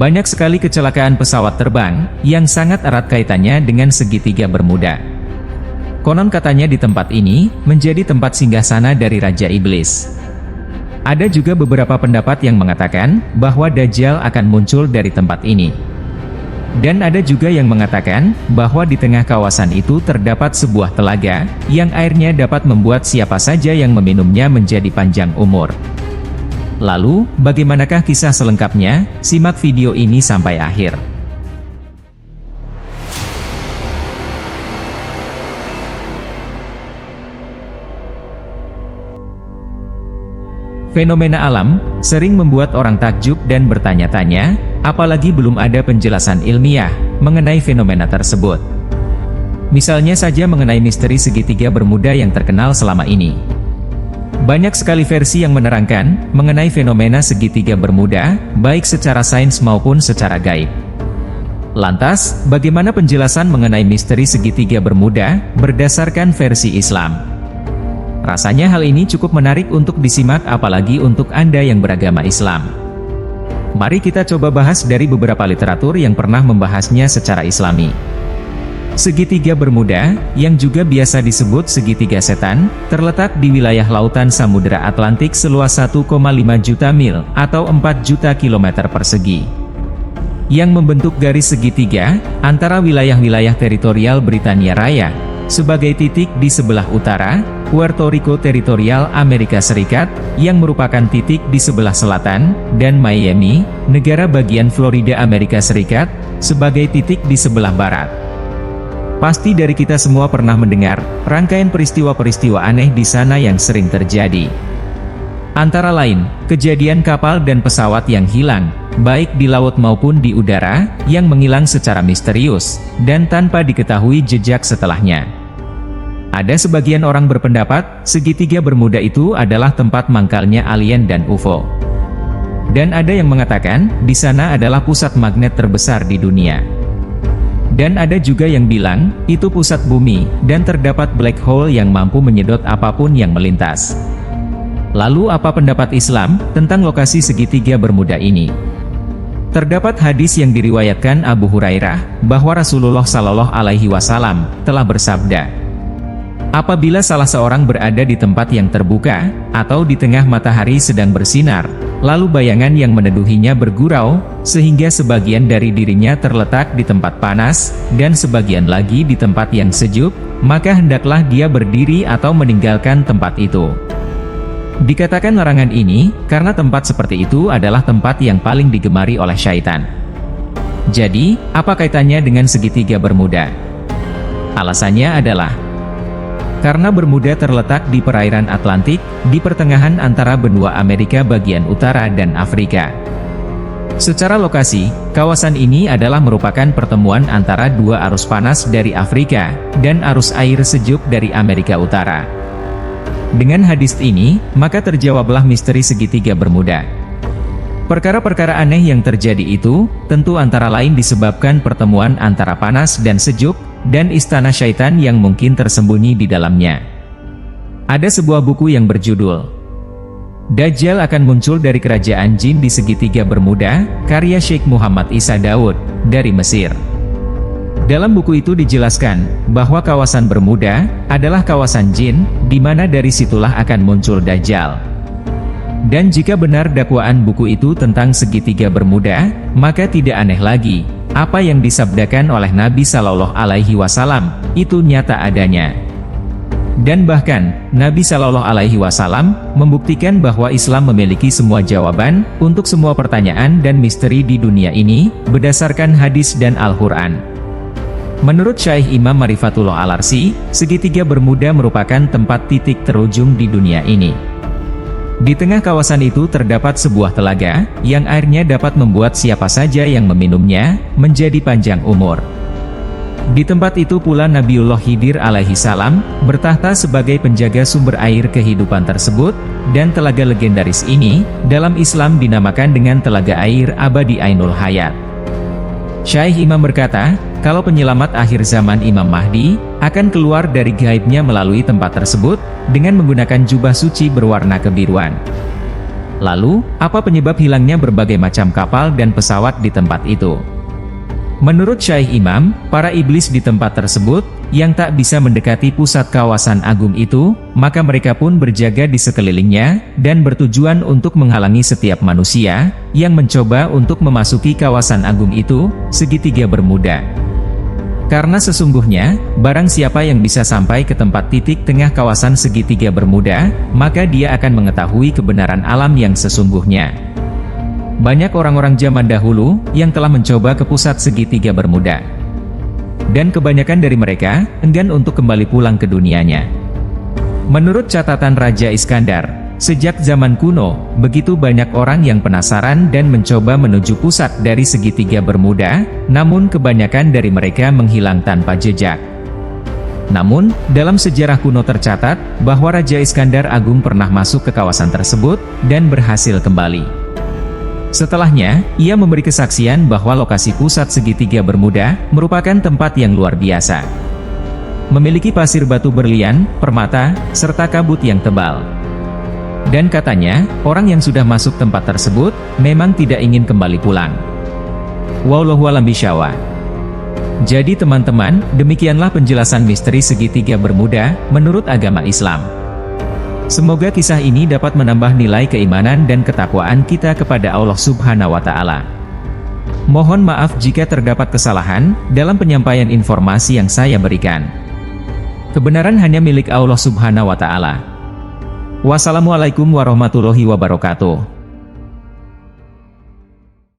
banyak sekali kecelakaan pesawat terbang yang sangat erat kaitannya dengan segitiga Bermuda. Konon katanya di tempat ini menjadi tempat singgasana dari Raja Iblis. Ada juga beberapa pendapat yang mengatakan bahwa Dajjal akan muncul dari tempat ini. Dan ada juga yang mengatakan bahwa di tengah kawasan itu terdapat sebuah telaga yang airnya dapat membuat siapa saja yang meminumnya menjadi panjang umur. Lalu, bagaimanakah kisah selengkapnya? Simak video ini sampai akhir. Fenomena alam sering membuat orang takjub dan bertanya-tanya, apalagi belum ada penjelasan ilmiah mengenai fenomena tersebut. Misalnya saja mengenai misteri segitiga Bermuda yang terkenal selama ini. Banyak sekali versi yang menerangkan mengenai fenomena segitiga Bermuda, baik secara sains maupun secara gaib. Lantas, bagaimana penjelasan mengenai misteri segitiga Bermuda berdasarkan versi Islam? Rasanya hal ini cukup menarik untuk disimak, apalagi untuk Anda yang beragama Islam. Mari kita coba bahas dari beberapa literatur yang pernah membahasnya secara Islami. Segitiga Bermuda, yang juga biasa disebut segitiga setan, terletak di wilayah lautan Samudera Atlantik seluas 1,5 juta mil atau 4 juta kilometer persegi, yang membentuk garis segitiga antara wilayah-wilayah teritorial Britania Raya sebagai titik di sebelah utara, Puerto Rico teritorial Amerika Serikat, yang merupakan titik di sebelah selatan, dan Miami, negara bagian Florida Amerika Serikat, sebagai titik di sebelah barat. Pasti dari kita semua pernah mendengar rangkaian peristiwa-peristiwa aneh di sana yang sering terjadi. Antara lain, kejadian kapal dan pesawat yang hilang, baik di laut maupun di udara, yang menghilang secara misterius, dan tanpa diketahui jejak setelahnya. Ada sebagian orang berpendapat, segitiga Bermuda itu adalah tempat mangkalnya alien dan UFO. Dan ada yang mengatakan, di sana adalah pusat magnet terbesar di dunia. Dan ada juga yang bilang, itu pusat bumi, dan terdapat black hole yang mampu menyedot apapun yang melintas. Lalu apa pendapat Islam tentang lokasi segitiga Bermuda ini? Terdapat hadis yang diriwayatkan Abu Hurairah, bahwa Rasulullah Shallallahu Alaihi Wasallam telah bersabda, apabila salah seorang berada di tempat yang terbuka, atau di tengah matahari sedang bersinar, lalu bayangan yang meneduhinya bergurau, sehingga sebagian dari dirinya terletak di tempat panas, dan sebagian lagi di tempat yang sejuk, maka hendaklah dia berdiri atau meninggalkan tempat itu. Dikatakan larangan ini, karena tempat seperti itu adalah tempat yang paling digemari oleh syaitan. Jadi, apa kaitannya dengan segitiga Bermuda? Alasannya adalah, karena Bermuda terletak di perairan Atlantik, di pertengahan antara benua Amerika bagian utara dan Afrika. Secara lokasi, kawasan ini adalah merupakan pertemuan antara dua arus panas dari Afrika, dan arus air sejuk dari Amerika Utara. Dengan hadis ini, maka terjawablah misteri segitiga Bermuda. Perkara-perkara aneh yang terjadi itu, tentu antara lain disebabkan pertemuan antara panas dan sejuk, dan istana syaitan yang mungkin tersembunyi di dalamnya. Ada sebuah buku yang berjudul Dajjal akan muncul dari kerajaan jin di segitiga Bermuda, karya Syekh Muhammad Isa Daud, dari Mesir. Dalam buku itu dijelaskan, bahwa kawasan Bermuda, adalah kawasan jin, di mana dari situlah akan muncul Dajjal. Dan jika benar dakwaan buku itu tentang segitiga Bermuda, maka tidak aneh lagi, apa yang disabdakan oleh Nabi Shallallahu Alaihi Wasallam, itu nyata adanya. Dan bahkan, Nabi Shallallahu Alaihi Wasallam membuktikan bahwa Islam memiliki semua jawaban untuk semua pertanyaan dan misteri di dunia ini, berdasarkan hadis dan Al-Quran. Menurut Syekh Imam Marifatullah Al-Arsi, segitiga Bermuda merupakan tempat titik terujung di dunia ini. Di tengah kawasan itu terdapat sebuah telaga, yang airnya dapat membuat siapa saja yang meminumnya, menjadi panjang umur. Di tempat itu pula Nabiullah Khidir alaihi salam, bertahta sebagai penjaga sumber air kehidupan tersebut, dan telaga legendaris ini, dalam Islam dinamakan dengan Telaga Air Abadi Ainul Hayat. Syekh Imam berkata, kalau penyelamat akhir zaman Imam Mahdi, akan keluar dari gaibnya melalui tempat tersebut, dengan menggunakan jubah suci berwarna kebiruan. Lalu, apa penyebab hilangnya berbagai macam kapal dan pesawat di tempat itu? Menurut Syekh Imam, para iblis di tempat tersebut, yang tak bisa mendekati pusat kawasan agung itu, maka mereka pun berjaga di sekelilingnya, dan bertujuan untuk menghalangi setiap manusia, yang mencoba untuk memasuki kawasan agung itu, segitiga Bermuda. Karena sesungguhnya, barang siapa yang bisa sampai ke tempat titik tengah kawasan segitiga Bermuda, maka dia akan mengetahui kebenaran alam yang sesungguhnya. Banyak orang-orang zaman dahulu yang telah mencoba ke pusat segitiga Bermuda. Dan kebanyakan dari mereka enggan untuk kembali pulang ke dunianya. Menurut catatan Raja Iskandar, sejak zaman kuno, begitu banyak orang yang penasaran dan mencoba menuju pusat dari segitiga Bermuda, namun kebanyakan dari mereka menghilang tanpa jejak. Namun, dalam sejarah kuno tercatat bahwa Raja Iskandar Agung pernah masuk ke kawasan tersebut dan berhasil kembali. Setelahnya, ia memberi kesaksian bahwa lokasi pusat segitiga Bermuda merupakan tempat yang luar biasa. Memiliki pasir batu berlian, permata, serta kabut yang tebal. Dan katanya, orang yang sudah masuk tempat tersebut, memang tidak ingin kembali pulang. Wallahu a'lam bishawab. Jadi teman-teman, demikianlah penjelasan misteri segitiga Bermuda, menurut agama Islam. Semoga kisah ini dapat menambah nilai keimanan dan ketakwaan kita kepada Allah Subhanahu wa Ta'ala. Mohon maaf jika terdapat kesalahan dalam penyampaian informasi yang saya berikan. Kebenaran hanya milik Allah Subhanahu wa Ta'ala. Wassalamualaikum warahmatullahi wabarakatuh.